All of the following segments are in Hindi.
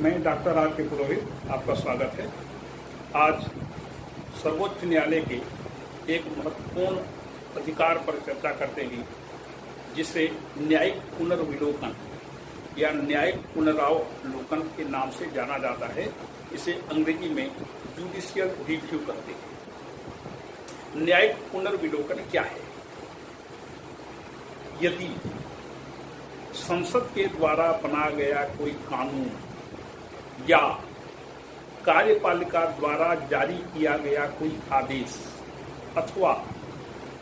मैं डॉक्टर आर के पुरोहित, आपका स्वागत है। आज सर्वोच्च न्यायालय के एक महत्वपूर्ण अधिकार पर चर्चा करते हैं, जिसे न्यायिक पुनर्विलोकन या न्यायिक पुनरावलोकन के नाम से जाना जाता है। इसे अंग्रेजी में जुडिशियल रिव्यू कहते हैं। न्यायिक पुनर्विलोकन क्या है? यदि संसद के द्वारा बनाया गया कोई कानून या कार्यपालिका द्वारा जारी किया गया कोई आदेश अथवा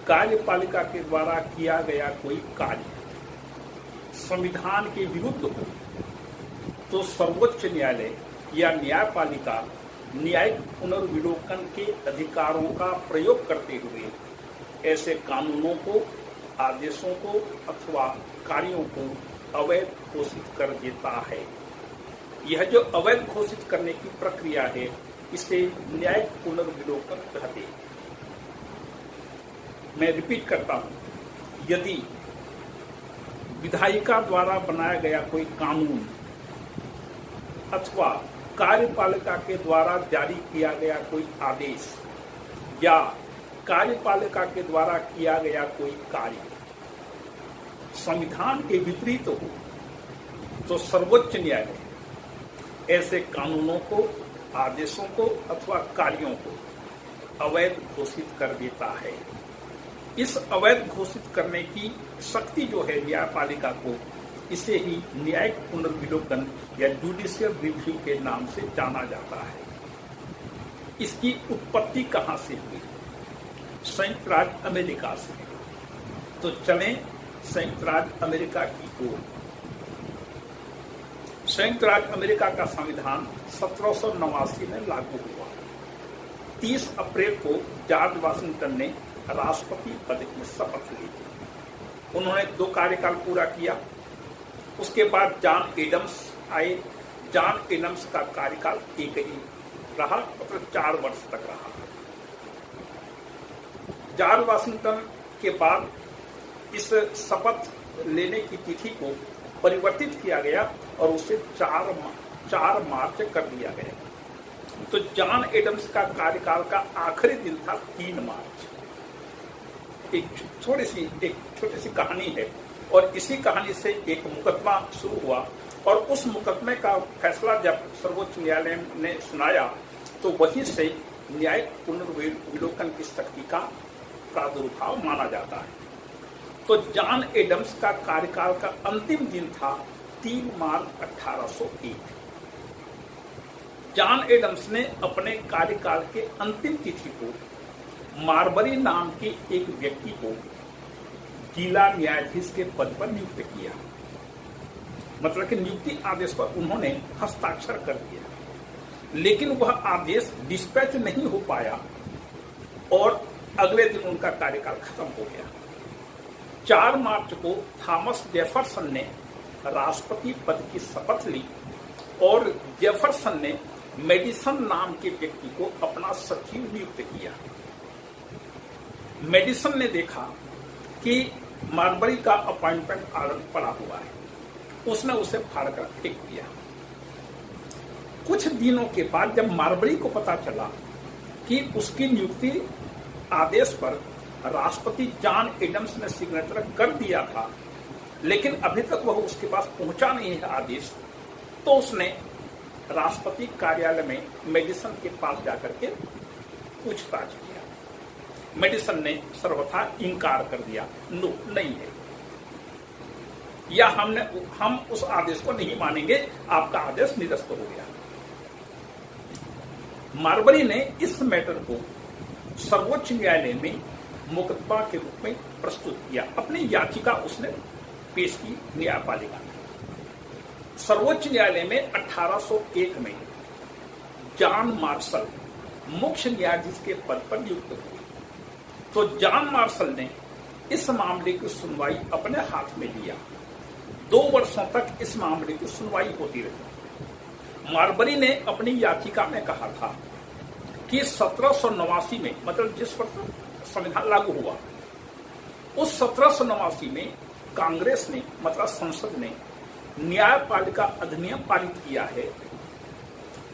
कार्यपालिका के द्वारा किया गया कोई कार्य संविधान के विरुद्ध हो, तो सर्वोच्च न्यायालय या न्यायपालिका न्यायिक पुनर्विलोकन के अधिकारों का प्रयोग करते हुए ऐसे कानूनों को, आदेशों को अथवा कार्यों को अवैध घोषित कर देता है। यह जो अवैध घोषित करने की प्रक्रिया है, इसे न्यायिक पुनर्विलोकन कहते हैं। मैं रिपीट करता हूं, यदि विधायिका द्वारा बनाया गया कोई कानून अथवा कार्यपालिका के द्वारा जारी किया गया कोई आदेश या कार्यपालिका के द्वारा किया गया कोई कार्य संविधान के विपरीत हो, तो सर्वोच्च न्यायालय ऐसे कानूनों को, आदेशों को अथवा कार्यों को अवैध घोषित कर देता है। इस अवैध घोषित करने की शक्ति जो है न्यायपालिका को, इसे ही न्यायिक पुनर्विलोकन या जुडिशियल रिव्यू के नाम से जाना जाता है। इसकी उत्पत्ति कहां से हुई? संयुक्त राज्य अमेरिका से। तो चलें संयुक्त राज्य अमेरिका की ओर। संयुक्त राज्य अमेरिका का संविधान 1789 में लागू हुआ। 30 अप्रैल को जॉर्ज वाशिंगटन ने राष्ट्रपति पद की शपथ ली। उन्होंने 2 कार्यकाल पूरा किया। उसके बाद जॉन एडम्स आए। जॉन एडम्स का कार्यकाल एक ही रहा, मतलब 4 वर्ष तक रहा। जॉर्ज वाशिंगटन के बाद इस शपथ लेने की तिथि को परिवर्तित किया गया और उसे 4 मार्च कर दिया गया। तो जॉन एडम्स का कार्यकाल का आखिरी दिन था 3 मार्च। एक छोटी सी कहानी है और इसी कहानी से एक मुकदमा शुरू हुआ और उस मुकदमे का फैसला जब सर्वोच्च न्यायालय ने सुनाया, तो वहीं से न्यायिक पुनर्विलोकन की शक्ति का प्रादुर्भाव माना जाता है। तो जॉन एडम्स का कार्यकाल का अंतिम दिन था 3 मार्च 1801। जॉन एडम्स ने अपने कार्यकाल के अंतिम तिथि को मार्बरी नाम के एक व्यक्ति को जिला न्यायाधीश के पद पर नियुक्त किया। मतलब कि नियुक्ति आदेश पर उन्होंने हस्ताक्षर कर दिया, लेकिन वह आदेश डिस्पैच नहीं हो पाया और अगले दिन उनका कार्यकाल खत्म हो गया। 4 मार्च को थॉमस जेफरसन ने राष्ट्रपति पद की शपथ ली और जेफरसन ने मेडिसन नाम के व्यक्ति को अपना सचिव नियुक्त किया। मेडिसन ने देखा कि मार्बरी का अपॉइंटमेंट ऑर्डर पड़ा हुआ है, उसने उसे फाड़कर फेंक दिया। कुछ दिनों के बाद जब मार्बरी को पता चला कि उसकी नियुक्ति आदेश पर राष्ट्रपति जॉन एडम्स ने सिग्नेचर कर दिया था, लेकिन अभी तक वह उसके पास पहुंचा नहीं है आदेश, तो उसने राष्ट्रपति कार्यालय में मेडिसन के पास जाकर के पूछताछ किया। मेडिसन ने सर्वथा इनकार कर दिया, नो, नहीं है, या हम उस आदेश को नहीं मानेंगे, आपका आदेश निरस्त हो गया। मार्बरी ने इस मैटर को सर्वोच्च न्यायालय में मुकदमा के रूप में प्रस्तुत किया। अपनी याचिका उसने पेश की न्यायपालिका ने। सर्वोच्च न्यायालय में 1801 में जॉन मार्शल मुख्य न्यायाधीश के पद पर नियुक्त हुए। तो जॉन मार्शल ने इस मामले की सुनवाई अपने हाथ में लिया। 2 वर्षों तक इस मामले की सुनवाई होती रही। मार्बरी ने अपनी याचिका में कहा था कि 1789 में, मतलब जिस वर्ष संविधान लागू हुआ, उस 1789 में कांग्रेस ने, मतलब संसद ने न्यायपालिका अधिनियम पारित किया है,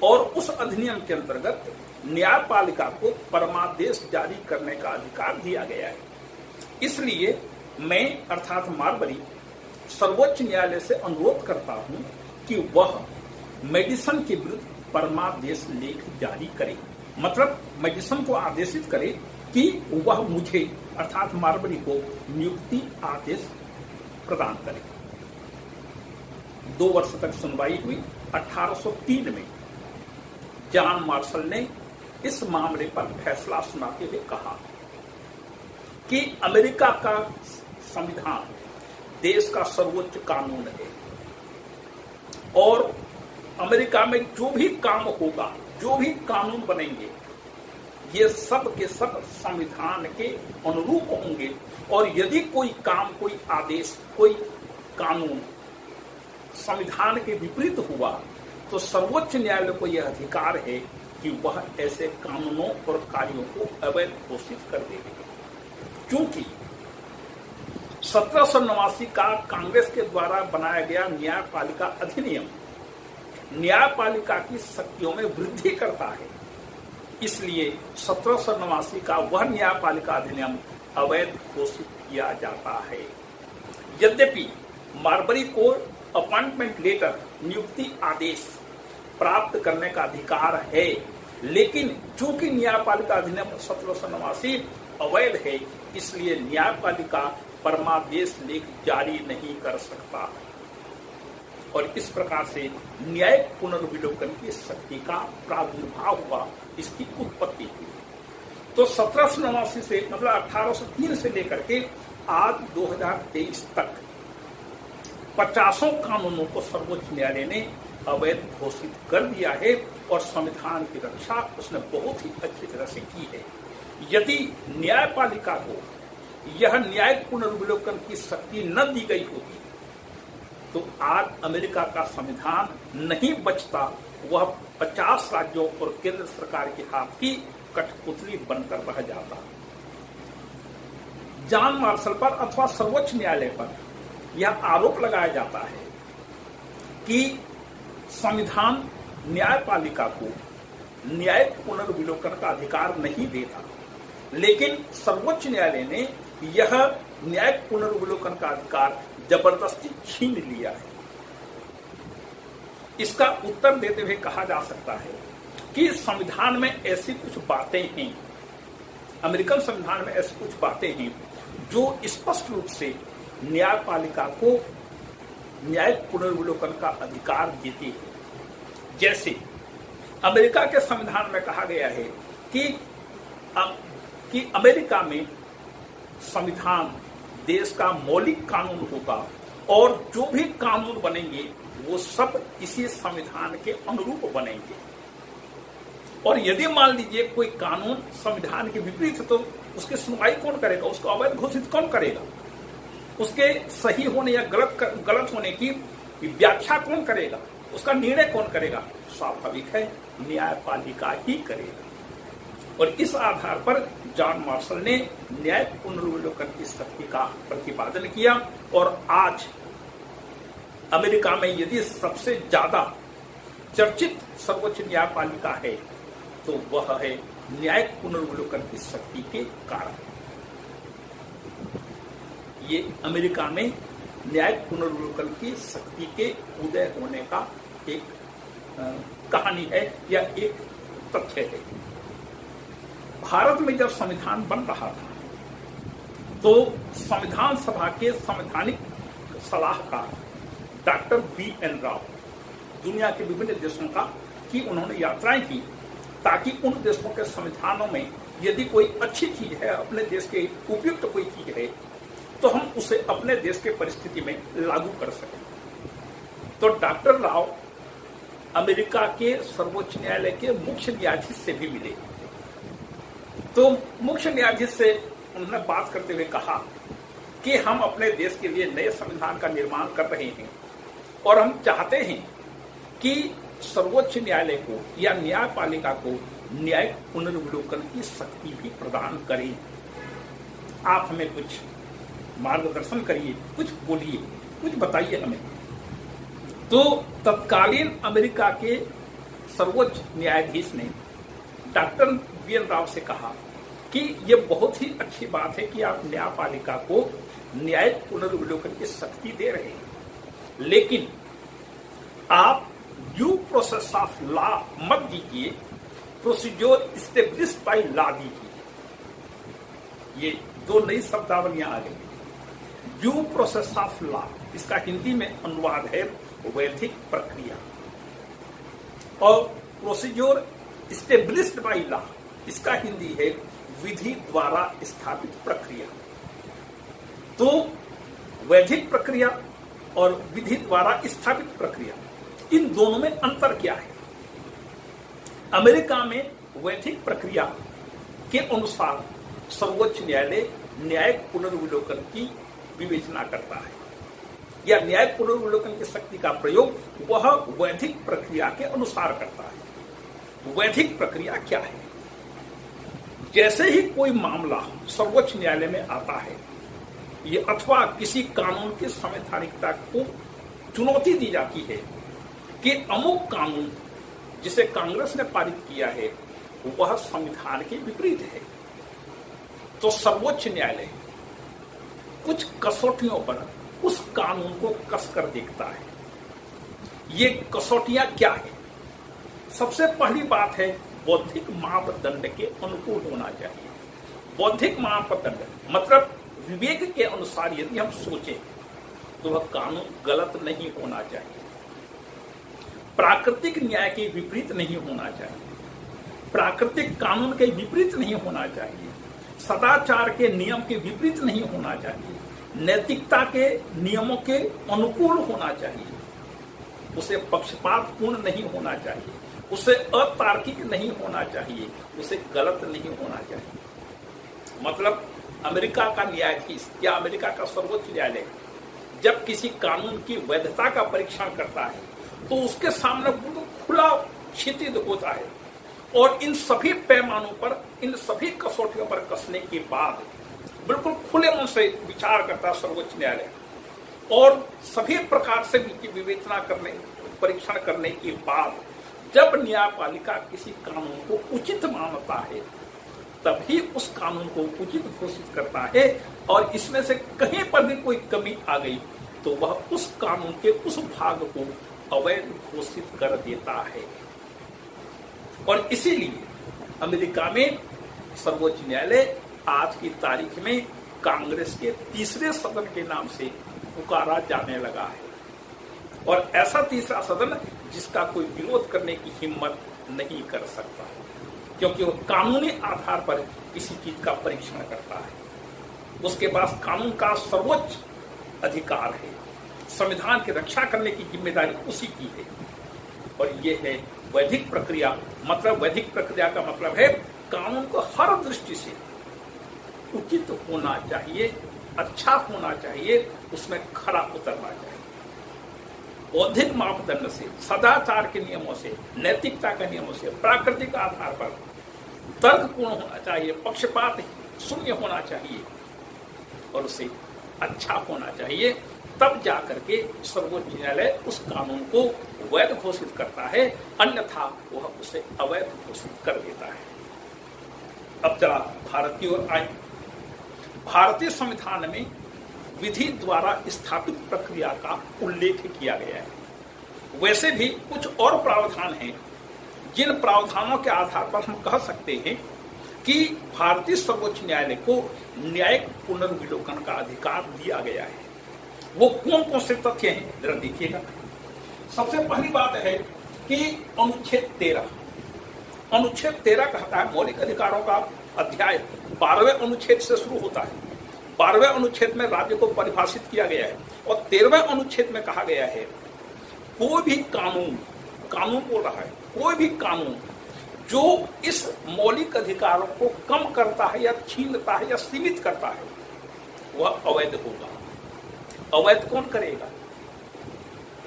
और उस अधिनियम के अंतर्गत न्यायपालिका को परमादेश जारी करने का अधिकार दिया गया है। इसलिए मैं अर्थात मार्बरी सर्वोच्च न्यायालय से अनुरोध करता हूं कि वह मेडिसन के विरुद्ध परमादेश लेख जारी करे, मतलब मेडिसन को आदेशित करे कि वह मुझे अर्थात मार्बरी को नियुक्ति आदेश प्रदान करे। 2 वर्ष तक सुनवाई हुई। 1803 में जॉन मार्शल ने इस मामले पर फैसला सुनाते हुए कहा कि अमेरिका का संविधान देश का सर्वोच्च कानून है और अमेरिका में जो भी काम होगा, जो भी कानून बनेंगे, ये सब के सब संविधान के अनुरूप होंगे। और यदि कोई काम, कोई आदेश, कोई कानून संविधान के विपरीत हुआ तो सर्वोच्च न्यायालय को यह अधिकार है कि वह ऐसे कानूनों और कार्यों को अवैध घोषित कर देगा। क्योंकि 1789 का कांग्रेस के द्वारा बनाया गया न्यायपालिका अधिनियम न्यायपालिका की शक्तियों में वृद्धि करता है, इसलिए 1789 का वह न्यायपालिका अधिनियम अवैध घोषित किया जाता है। यद्यपि मार्बरी को अपॉइंटमेंट लेटर, नियुक्ति आदेश प्राप्त करने का अधिकार है, लेकिन चूंकि न्यायपालिका अधिनियम 1789 अवैध है, इसलिए न्यायपालिका परमादेश लेख जारी नहीं कर सकता और इस प्रकार से न्यायिक पुनर्विलोकन की शक्ति का प्रादुर्भाव हुआ, इसकी उत्पत्ति हुई। तो 1789 से मतलब 1803 से लेकर के आज 2023 तक 50 कानूनों को सर्वोच्च न्यायालय ने अवैध घोषित कर दिया है और संविधान की रक्षा उसने बहुत ही अच्छी तरह से की है। यदि न्यायपालिका को यह न्यायिक पुनर्विलोकन की शक्ति न दी गई होती तो आज अमेरिका का संविधान नहीं बचता, वह 50 राज्यों और केंद्र सरकार के हाथ की कठपुतली बनकर रह जाता। जॉन मार्शल पर अथवा सर्वोच्च न्यायालय पर यह आरोप लगाया जाता है कि संविधान न्यायपालिका को न्यायिक पुनर्विलोकन का अधिकार नहीं देता, लेकिन सर्वोच्च न्यायालय ने यह न्यायिक पुनर्विलोकन का अधिकार जबरदस्ती छीन लिया है। इसका उत्तर देते हुए कहा जा सकता है कि संविधान में ऐसी कुछ बातें हैं, अमेरिकन संविधान में ऐसी कुछ बातें हैं जो स्पष्ट रूप से न्यायपालिका को न्यायिक पुनर्विलोकन का अधिकार देती है। जैसे अमेरिका के संविधान में कहा गया है कि अमेरिका में संविधान देश का मौलिक कानून होगा और जो भी कानून बनेंगे वो सब इसी संविधान के अनुरूप बनेंगे। और यदि मान लीजिए कोई कानून संविधान के विपरीत है तो उसकी सुनवाई कौन करेगा, उसको अवैध घोषित कौन करेगा, उसके सही होने या गलत होने की व्याख्या कौन करेगा, उसका निर्णय कौन करेगा? स्वाभाविक है न्यायपालिका ही करेगा। और इस आधार पर जॉन मार्शल ने न्यायिक पुनर्विलोकन की शक्ति का प्रतिपादन किया और आज अमेरिका में यदि सबसे ज्यादा चर्चित सर्वोच्च न्यायपालिका है तो वह है न्यायिक पुनर्विलोकन की शक्ति के कारण। ये अमेरिका में न्यायिक पुनर्विलोकन की शक्ति के उदय होने का एक कहानी है या एक तथ्य है। भारत में जब संविधान बन रहा था तो संविधान सभा के संवैधानिक सलाहकार डॉक्टर BN राव दुनिया के विभिन्न देशों का की उन्होंने यात्राएं की ताकि उन देशों के संविधानों में यदि कोई अच्छी चीज है, अपने देश के उपयुक्त कोई चीज है तो हम उसे अपने देश के परिस्थिति में लागू कर सकें। तो डॉक्टर राव अमेरिका के सर्वोच्च न्यायालय के मुख्य न्यायाधीश से भी मिले। तो मुख्य न्यायाधीश से उन्होंने बात करते हुए कहा कि हम अपने देश के लिए नए संविधान का निर्माण कर रहे हैं और हम चाहते हैं कि सर्वोच्च न्यायालय को या न्यायपालिका को न्यायिक पुनर्विलोकन की शक्ति भी प्रदान करें। आप हमें कुछ मार्गदर्शन करिए, कुछ बोलिए, कुछ बताइए हमें। तो तत्कालीन अमेरिका के सर्वोच्च न्यायाधीश ने डॉक्टर बी.एन. राव से कहा कि ये बहुत ही अच्छी बात है कि आप न्यायपालिका को न्यायिक पुनर्विलोकन की शक्ति दे रहे हैं, लेकिन आप ड्यू प्रोसेस ऑफ लॉ मत दीजिए, प्रोसीजर इस्टेब्लिश्ड बाय लॉ दीजिए। ये दो नई शब्दावलियां आ गई। ड्यू प्रोसेस ऑफ लॉ, इसका हिंदी में अनुवाद है वैधिक प्रक्रिया, और प्रोसीजर इस्टेब्लिश्ड बाय लॉ, इसका हिंदी है विधि द्वारा स्थापित प्रक्रिया। तो वैधिक प्रक्रिया और विधि द्वारा स्थापित प्रक्रिया, इन दोनों में अंतर क्या है? अमेरिका में वैधिक प्रक्रिया के अनुसार सर्वोच्च न्यायालय न्यायिक पुनर्विलोकन की विवेचना करता है, या न्यायिक पुनर्विलोकन की शक्ति का प्रयोग वह वैधिक प्रक्रिया के अनुसार करता है। वैधिक प्रक्रिया क्या है? जैसे ही कोई मामला सर्वोच्च न्यायालय में आता है, ये अथवा किसी कानून की संवैधानिकता को चुनौती दी जाती है कि अमुक कानून जिसे कांग्रेस ने पारित किया है वह संविधान के विपरीत है, तो सर्वोच्च न्यायालय कुछ कसौटियों पर उस कानून को कसकर देखता है। ये कसौटियां क्या है? सबसे पहली बात है बौद्धिक मापदंड के अनुकूल होना चाहिए। बौद्धिक मापदंड मतलब विवेक के अनुसार यदि हम सोचें तो वह कानून गलत नहीं होना चाहिए, प्राकृतिक न्याय के विपरीत नहीं होना चाहिए, प्राकृतिक कानून के विपरीत नहीं होना चाहिए, सदाचार के नियम के विपरीत नहीं होना चाहिए, नैतिकता के नियमों के अनुकूल होना चाहिए, उसे पक्षपातपूर्ण नहीं होना चाहिए, उसे अतार्किक नहीं होना चाहिए, उसे गलत नहीं होना चाहिए। मतलब अमेरिका का न्यायाधीश या अमेरिका का सर्वोच्च न्यायालय जब किसी कानून की वैधता का परीक्षण करता है तो उसके सामने खुला क्षितिज होता है, और इन सभी पैमानों पर, इन सभी कसौटियों पर कसने के बाद बिल्कुल खुले मन से विचार करता है सर्वोच्च न्यायालय, और सभी प्रकार से विवेचना करने, परीक्षण करने के बाद जब न्यायपालिका किसी कानून को उचित मानता है तभी उस कानून को उचित घोषित करता है, और इसमें से कहीं पर भी कोई कमी आ गई तो वह उस कानून के उस भाग को अवैध घोषित कर देता है। और इसीलिए अमेरिका में सर्वोच्च न्यायालय आज की तारीख में कांग्रेस के तीसरे सदन के नाम से पुकारा जाने लगा है, और ऐसा तीसरा सदन जिसका कोई विरोध करने की हिम्मत नहीं कर सकता, क्योंकि वो कानूनी आधार पर किसी चीज का परीक्षण करता है। उसके पास कानून का सर्वोच्च अधिकार है, संविधान की रक्षा करने की जिम्मेदारी उसी की है, और ये है वैधिक प्रक्रिया। मतलब वैधिक प्रक्रिया का मतलब है कानून को हर दृष्टि से उचित होना चाहिए, अच्छा होना चाहिए, उसमें खरा उतरना चाहिए। बौद्धिक मापदंड से, सदाचार के नियमों से, नैतिकता के नियमों से, प्राकृतिक आधार पर तर्कपूर्ण होना चाहिए, पक्षपात शून्य होना चाहिए, और उसे अच्छा होना चाहिए। तब जाकर के सर्वोच्च न्यायालय उस कानून को वैध घोषित करता है, अन्यथा वह उसे अवैध घोषित कर देता है। अब जरा भारत की ओर आए। भारतीय संविधान में विधि द्वारा स्थापित प्रक्रिया का उल्लेख किया गया है। वैसे भी कुछ और प्रावधान हैं जिन प्रावधानों के आधार पर हम कह सकते हैं कि भारतीय सर्वोच्च न्यायालय को न्यायिक पुनर्विलोकन का अधिकार दिया गया है। वो कौन कौन से तथ्य हैं जरा देखिएगा। सबसे पहली बात है कि अनुच्छेद 13 कहता है मौलिक अधिकारों का अध्याय 12वें अनुच्छेद से शुरू होता है। 12वें अनुच्छेद में राज्य को परिभाषित किया गया है, और 13वें अनुच्छेद में कहा गया है कोई भी कानून बोल रहा है, कोई भी कानून जो इस मौलिक अधिकारों को कम करता है या छीनता है या सीमित करता है वह अवैध होगा। अवैध कौन करेगा?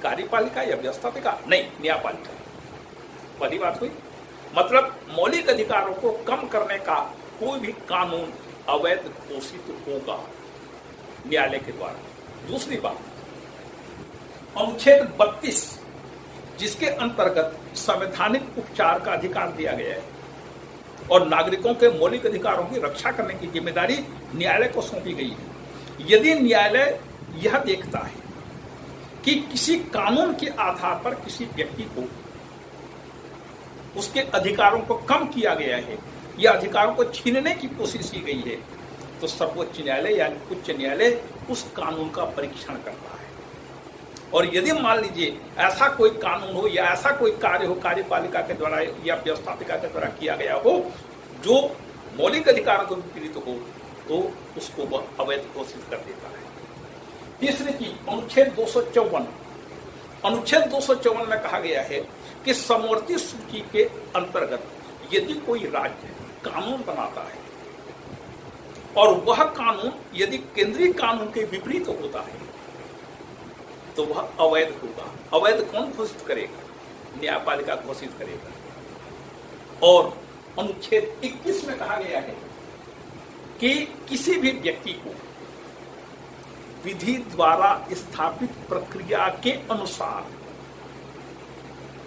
कार्यपालिका या व्यवस्थापिका? नहीं, न्यायपालिका। पहली बात हुई। मतलब मौलिक अधिकारों को कम करने का कोई भी कानून अवैध घोषित होगा न्यायालय के द्वारा। दूसरी बात, अनुच्छेद 32 जिसके अंतर्गत संवैधानिक उपचार का अधिकार दिया गया है और नागरिकों के मौलिक अधिकारों की रक्षा करने की जिम्मेदारी न्यायालय को सौंपी गई है। यदि न्यायालय यह देखता है कि किसी कानून के आधार पर किसी व्यक्ति को उसके अधिकारों को कम किया गया है या अधिकारों को छीनने की कोशिश की गई है, तो सर्वोच्च न्यायालय या उच्च न्यायालय उस कानून का परीक्षण करता है। और यदि मान लीजिए ऐसा कोई कानून हो या ऐसा कोई कार्य हो कार्यपालिका के द्वारा या व्यवस्थापिका के द्वारा किया गया हो जो मौलिक अधिकारों के विपरीत हो, तो उसको वह अवैध घोषित कर देता है। तीसरी चीज, अनुच्छेद 254। अनुच्छेद 254 में कहा गया है कि समवर्ती सूची के अंतर्गत यदि कोई राज्य कानून बनाता है और वह कानून यदि केंद्रीय कानून के विपरीत होता है तो वह अवैध होगा। अवैध कौन घोषित करेगा? न्यायपालिका घोषित करेगा। और अनुच्छेद 21 में कहा गया है कि किसी भी व्यक्ति को विधि द्वारा स्थापित प्रक्रिया के अनुसार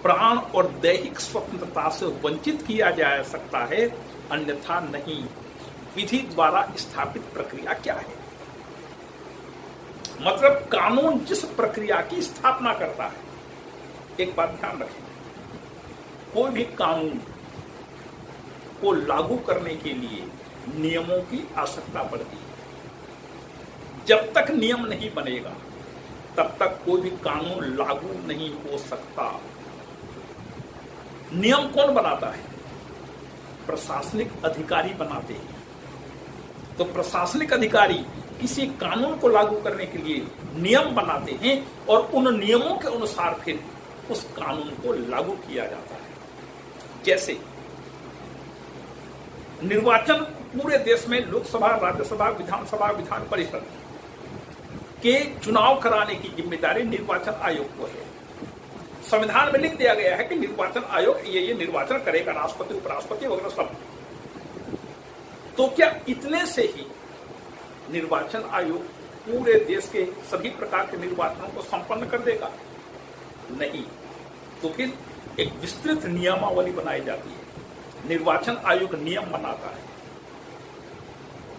प्राण और दैहिक स्वतंत्रता से वंचित किया जा सकता है, अन्यथा नहीं। विधि द्वारा स्थापित प्रक्रिया क्या है? मतलब कानून जिस प्रक्रिया की स्थापना करता है। एक बात ध्यान रखें, कोई भी कानून को लागू करने के लिए नियमों की आवश्यकता पड़ती है। जब तक नियम नहीं बनेगा तब तक कोई भी कानून लागू नहीं हो सकता। नियम कौन बनाता है? प्रशासनिक अधिकारी बनाते हैं। तो प्रशासनिक अधिकारी किसी कानून को लागू करने के लिए नियम बनाते हैं और उन नियमों के अनुसार फिर उस कानून को लागू किया जाता है। जैसे निर्वाचन पूरे देश में लोकसभा, राज्यसभा, विधानसभा, विधान परिषद के चुनाव कराने की जिम्मेदारी निर्वाचन आयोग को है। संविधान में लिख दिया गया है कि निर्वाचन आयोग ये निर्वाचन करेगा, राष्ट्रपति, उपराष्ट्रपति वगैरह सब। तो क्या इतने से ही निर्वाचन आयोग पूरे देश के सभी प्रकार के निर्वाचनों को संपन्न कर देगा? नहीं। तो फिर एक विस्तृत नियमावली बनाई जाती है। निर्वाचन आयोग नियम बनाता है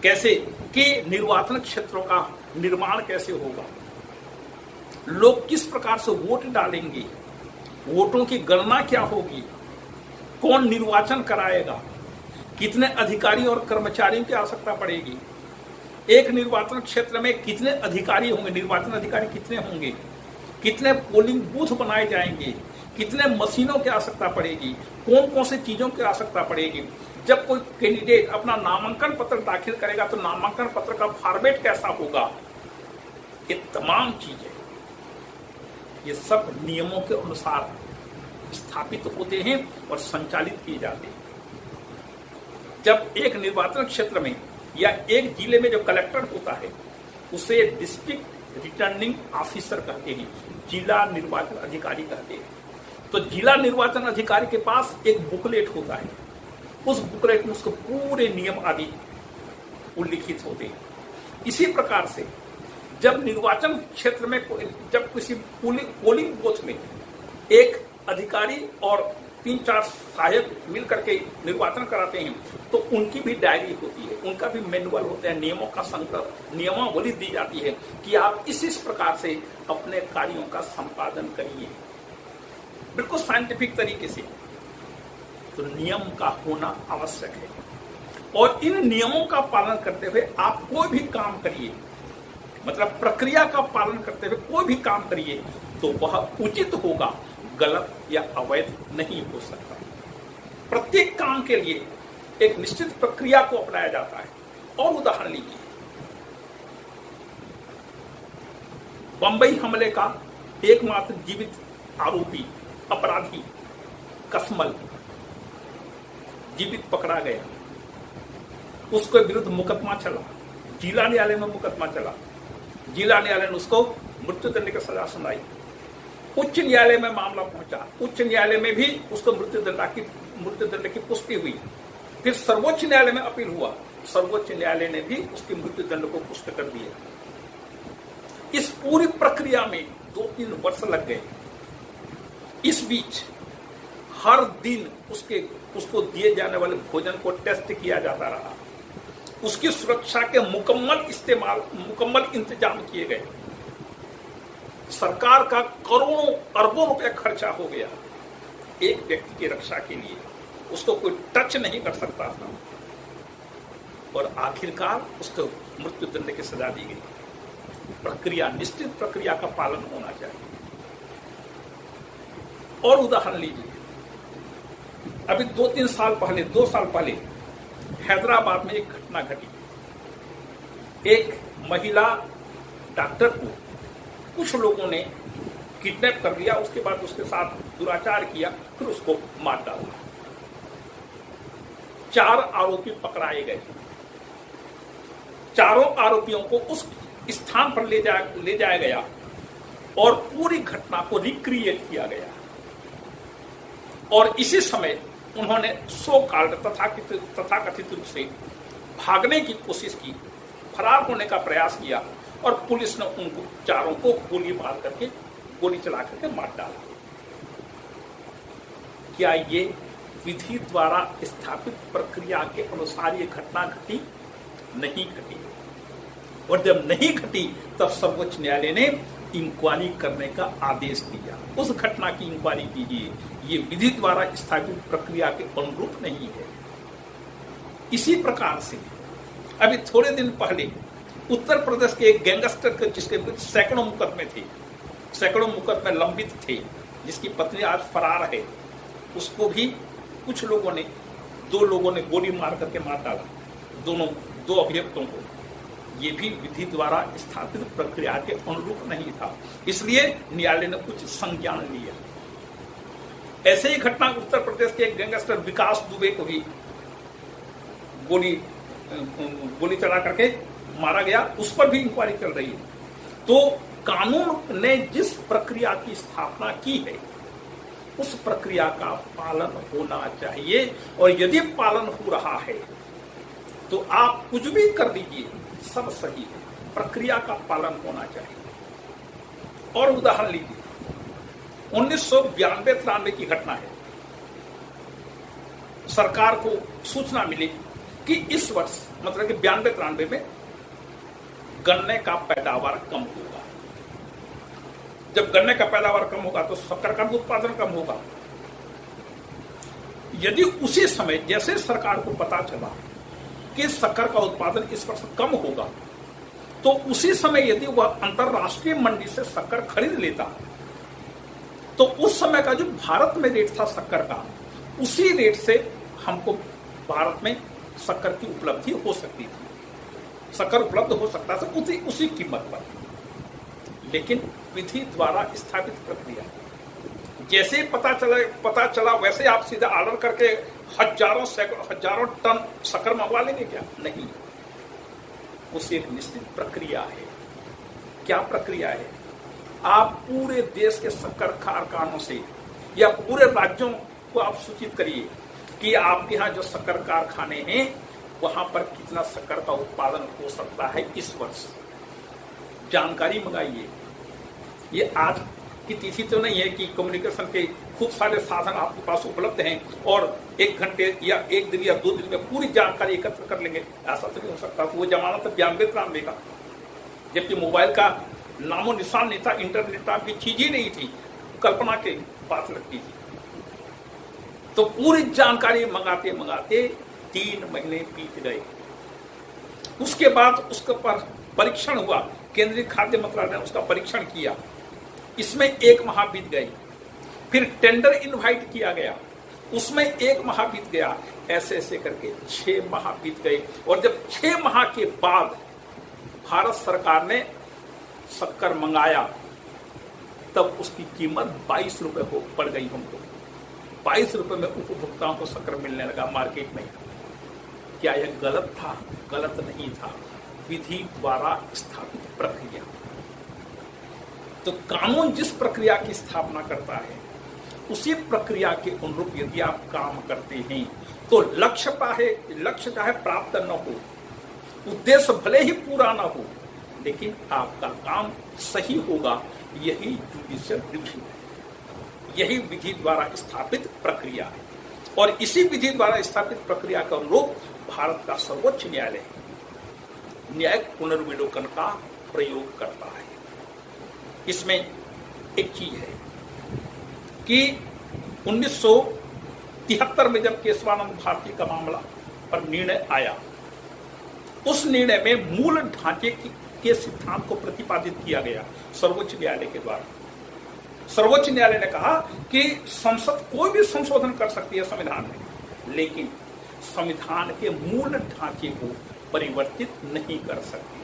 कैसे कि निर्वाचन क्षेत्रों का निर्माण कैसे होगा, लोग किस प्रकार से वोट डालेंगे, वोटों की गणना क्या होगी, कौन निर्वाचन कराएगा, कितने अधिकारी और कर्मचारियों की आवश्यकता पड़ेगी, एक निर्वाचन क्षेत्र में कितने अधिकारी होंगे, निर्वाचन अधिकारी कितने होंगे, कितने पोलिंग बूथ बनाए जाएंगे, कितने मशीनों की आवश्यकता पड़ेगी, कौन कौन सी चीजों की आवश्यकता पड़ेगी। जब कोई कैंडिडेट अपना नामांकन पत्र दाखिल करेगा तो नामांकन पत्र का फॉर्मेट कैसा होगा, ये तमाम चीजें ये सब नियमों के अनुसार स्थापित होते हैं और संचालित किए जाते हैं। जब एक निर्वाचन क्षेत्र में या एक जिले में जो कलेक्टर होता है उसे डिस्ट्रिक्ट रिटर्निंग ऑफिसर कहते हैं, जिला निर्वाचन अधिकारी कहते हैं। तो जिला निर्वाचन अधिकारी के पास एक बुकलेट होता है, उस बुकलेट में उसके पूरे नियम आदि उल्लिखित होते हैं। इसी प्रकार से जब निर्वाचन क्षेत्र में जब किसी पोलिंग बूथ में एक अधिकारी और 3-4 सहायक मिलकर के निर्वाचन कराते हैं तो उनकी भी डायरी होती है, उनका भी मैनुअल होता है, नियमों का संकल्प, नियमावली दी जाती है कि आप इस प्रकार से अपने कार्यों का संपादन करिए, बिल्कुल साइंटिफिक तरीके से। तो नियम का होना आवश्यक है और इन नियमों का पालन करते हुए आप कोई भी काम करिए, मतलब प्रक्रिया का पालन करते हुए कोई भी काम करिए तो वह उचित होगा, गलत या अवैध नहीं हो सकता। प्रत्येक काम के लिए एक निश्चित प्रक्रिया को अपनाया जाता है। और उदाहरण लीजिए, बंबई हमले का एकमात्र जीवित आरोपी अपराधी कसमल जीवित पकड़ा गया, उसके विरुद्ध मुकदमा चला, जिला न्यायालय में मुकदमा चला, जिला न्यायालय ने उसको मृत्युदंड की सजा सुनाई, उच्च न्यायालय में मामला पहुंचा, उच्च न्यायालय में भी उसको मृत्युदंड की पुष्टि हुई, फिर सर्वोच्च न्यायालय में अपील हुआ, सर्वोच्च न्यायालय ने भी उसके मृत्युदंड को पुष्ट कर दिया। इस पूरी प्रक्रिया में 2-3 वर्ष लग गए। इस बीच हर दिन उसको दिए जाने वाले भोजन को टेस्ट किया जाता रहा, उसकी सुरक्षा के मुकम्मल इंतजाम किए गए। सरकार का करोड़ों अरबों रुपए खर्चा हो गया एक व्यक्ति की रक्षा के लिए, उसको कोई टच नहीं कर सकता था और आखिरकार उसको मृत्यु दंड की सजा दी गई। प्रक्रिया, निश्चित प्रक्रिया का पालन होना चाहिए। और उदाहरण लीजिए, अभी 2 साल पहले हैदराबाद में एक घटना घटी। एक महिला डॉक्टर को कुछ लोगों ने किडनैप कर लिया, उसके बाद उसके साथ दुराचार किया, फिर उसको मार डाला। 4 आरोपी पकड़ाए गए। चारों आरोपियों को उस स्थान पर ले जाया गया और पूरी घटना को रिक्रिएट किया गया। और इसी समय उन्होंने सो कॉल्ड तथाकथित रूप से भागने की कोशिश की, फरार होने का प्रयास किया और पुलिस ने उनको चारों को गोली चला करके मार डाला। क्या ये विधि द्वारा स्थापित प्रक्रिया के अनुसार ये घटना घटी? नहीं घटी। और जब नहीं घटी तब सर्वोच्च न्यायालय ने इंक्वायरी करने का आदेश दिया। उस घटना की इंक्वायरी कीजिए, ये विधि द्वारा स्थापित प्रक्रिया के अनुरूप नहीं है। इसी प्रकार से अभी थोड़े दिन पहले उत्तर प्रदेश के एक गैंगस्टर के जिसके विरुद्ध सैकड़ों मुकदमे लंबित थे, जिसकी पत्नी आज फरार है, उसको भी कुछ लोगों ने 2 लोगों ने गोली मार करके मार डाला, 2 अभियुक्तों को। ये भी विधि द्वारा स्थापित प्रक्रिया के अनुरूप नहीं था, इसलिए न्यायालय ने कुछ संज्ञान लिया। ऐसे ही घटना उत्तर प्रदेश के एक गैंगस्टर विकास दुबे को भी गोली चला करके मारा गया, उस पर भी इंक्वायरी चल रही है। तो कानून ने जिस प्रक्रिया की स्थापना की है उस प्रक्रिया का पालन होना चाहिए, और यदि पालन हो रहा है तो आप कुछ भी कर लीजिए, सब सही है। प्रक्रिया का पालन होना चाहिए। और उदाहरण लीजिए, 1992-93 की घटना है। सरकार को सूचना मिली कि इस वर्ष मतलब कि 92-93 में गन्ने का पैदावार कम होगा। जब गन्ने का पैदावार कम होगा तो शक्कर का भी उत्पादन कम होगा। यदि उसी समय जैसे सरकार को पता चला कि शक्कर का उत्पादन इस वर्ष कम होगा, तो उसी समय यदि वह अंतरराष्ट्रीय मंडी से शक्कर खरीद लेता तो उस समय का जो भारत में रेट था शक्कर का, उसी रेट से हमको भारत में शक्कर की उपलब्धि हो सकती थी, शक्कर उपलब्ध हो सकता था उसी कीमत पर। लेकिन विधि द्वारा स्थापित प्रक्रिया, जैसे पता चला वैसे आप सीधा ऑर्डर करके हजारों टन शक्कर मंगवा लेंगे क्या? नहीं, उसे एक निश्चित प्रक्रिया है। क्या प्रक्रिया है? आप पूरे देश के शक्कर कारखानों से या पूरे राज्यों को आप सूचित करिए कि आपके यहाँ जो शक्कर कारखाने हैं वहां पर कितना शक्कर का उत्पादन हो सकता है इस वर्ष। जानकारी मंगाइए। ये आज की तिथि तो नहीं है कि कम्युनिकेशन के खूब सारे साधन आपके पास उपलब्ध हैं और 1 घंटे या 1 दिन या 2 दिन में पूरी जानकारी एकत्र कर लेंगे, ऐसा तो नहीं हो सकता। तो वो जमाना था 92-93 का, जबकि मोबाइल का नामो निशान नहीं था, इंटरनेट नाम की चीज ही नहीं थी, कल्पना की बात लगती थी। तो पूरी जानकारी मंगाते 3 महीने बीत गए। उसके बाद उसके पर परीक्षण हुआ, केंद्रीय खाद्य मंत्रालय ने उसका परीक्षण किया, इसमें 1 माह बीत गई। फिर टेंडर इनवाइट किया गया, उसमें 1 माह बीत गया। ऐसे करके 6 माह बीत गए। और जब 6 माह के बाद भारत सरकार ने शक्कर मंगाया तब उसकी कीमत 22 रुपए हो पड़ गई हमको। 22 रुपए में उपभोक्ताओं को शक्कर मिलने लगा मार्केट में। क्या यह गलत था? गलत नहीं था, विधि द्वारा स्थापित प्रक्रिया। तो कानून जिस प्रक्रिया की स्थापना करता है उसी प्रक्रिया के अनुरूप यदि आप काम करते हैं तो लक्ष्य चाहे प्राप्त न हो, उद्देश्य भले ही पूरा न हो, लेकिन आपका काम सही होगा। यही जुडिशियल रिव्यू है। यही विधि द्वारा स्थापित प्रक्रिया है और इसी विधि द्वारा स्थापित प्रक्रिया का अनुरूप भारत का सर्वोच्च न्यायालय न्यायिक पुनर्विलोकन का प्रयोग करता है। इसमें एक चीज है कि 1973 में जब केशवानंद भारती का मामला पर निर्णय आया, उस निर्णय में मूल ढांचे के सिद्धांत को प्रतिपादित किया गया सर्वोच्च न्यायालय के द्वारा। सर्वोच्च न्यायालय ने कहा कि संसद कोई भी संशोधन कर सकती है संविधान में, लेकिन संविधान के मूल ढांचे को परिवर्तित नहीं कर सकती।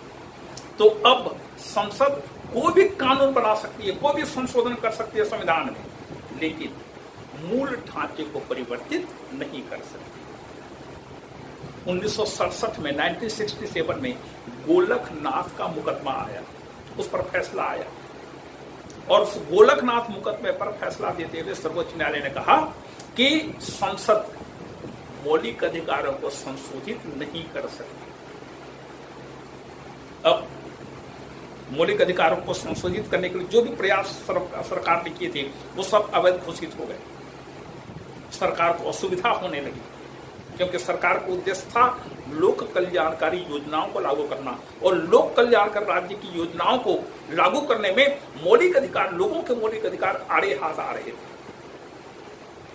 तो अब संसद कोई भी कानून बना सकती है, कोई भी संशोधन कर सकती है संविधान में, लेकिन मूल ढांचे को परिवर्तित नहीं कर सकती। 1967 में 1967 में गोलकनाथ का मुकदमा आया, उस पर फैसला आया और उस गोलकनाथ मुकदमे पर फैसला देते हुए सर्वोच्च न्यायालय ने कहा कि संसद मौलिक अधिकारों को संशोधित नहीं कर सकती। अब मौलिक अधिकारों को संशोधित करने के लिए जो भी प्रयास सरकार ने किए थे वो सब अवैध घोषित हो गए। सरकार को असुविधा होने लगी क्योंकि सरकार का उद्देश्य था लोक कल्याणकारी योजनाओं को लागू करना और लोक कल्याणकारी राज्य की योजनाओं को लागू करने में मौलिक अधिकार, लोगों के मौलिक अधिकार आड़े हाथ आ रहे थे।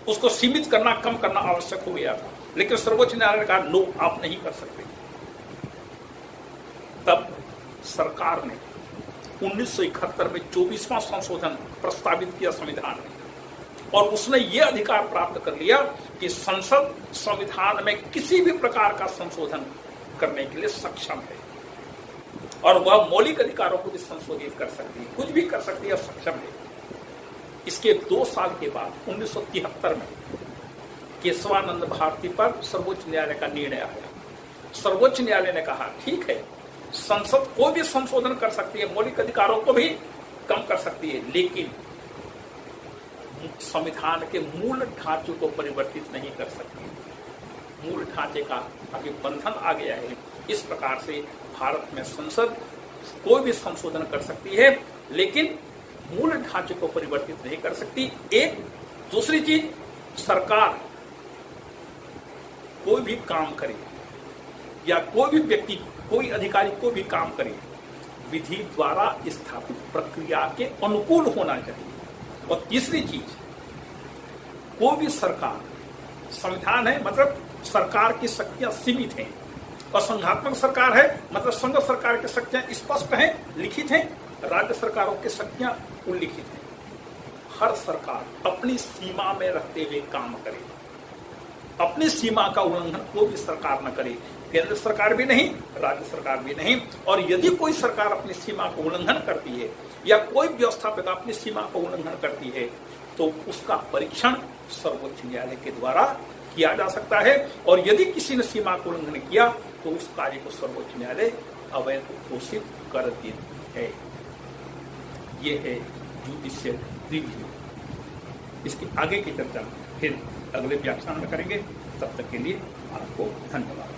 उसको सीमित करना, कम करना आवश्यक हो गया था, लेकिन सर्वोच्च न्यायालय ने कहा नो, आप नहीं कर सकते। तब सरकार ने 1971 में 24वां संशोधन प्रस्तावित किया संविधान में और उसने ये अधिकार प्राप्त कर लिया कि संसद संविधान में किसी भी प्रकार का संशोधन करने के लिए सक्षम है और वह मौलिक अधिकारों को भी संशोधित कर सकती है, कुछ भी कर सकती है, सक्षम है। इसके 2 साल के बाद 1973 में केशवानंद भारती पर सर्वोच्च न्यायालय का निर्णय आया। सर्वोच्च न्यायालय ने कहा ठीक है, संसद कोई भी संशोधन कर सकती है, मौलिक अधिकारों को भी कम कर सकती है, लेकिन संविधान के मूल ढांचे को परिवर्तित नहीं कर सकती। मूल ढांचे का अभी बंधन आ गया है। इस प्रकार से भारत में संसद कोई भी संशोधन कर सकती है, लेकिन मूल ढांचे को परिवर्तित नहीं कर सकती। एक दूसरी चीज, सरकार कोई भी काम करे या कोई भी व्यक्ति, कोई अधिकारी कोई भी काम करे, विधि द्वारा स्थापित प्रक्रिया के अनुकूल होना चाहिए। और तीसरी चीज, कोई भी सरकार, संविधान है मतलब सरकार की शक्तियां सीमित हैं और संघात्मक सरकार है मतलब संघ सरकार की शक्तियां स्पष्ट हैं, लिखित हैं, राज्य सरकारों की शक्तियां उल्लिखित हैं। हर सरकार अपनी सीमा में रहते हुए काम करे, अपनी सीमा का उल्लंघन कोई भी सरकार न करे, केंद्र सरकार भी नहीं, राज्य सरकार भी नहीं। और यदि कोई सरकार अपनी सीमा का उल्लंघन करती है या कोई व्यवस्थापिका अपनी सीमा का उल्लंघन करती है तो उसका परीक्षण सर्वोच्च न्यायालय के द्वारा किया जा सकता है और यदि किसी ने सीमा का उल्लंघन किया तो उस कार्य को सर्वोच्च न्यायालय अवैध घोषित कर देता है। ये है जुडिशियल रिव्यू। इसकी आगे की चर्चा फिर अगले व्याख्यान में करेंगे। तब तक के लिए आपको धन्यवाद।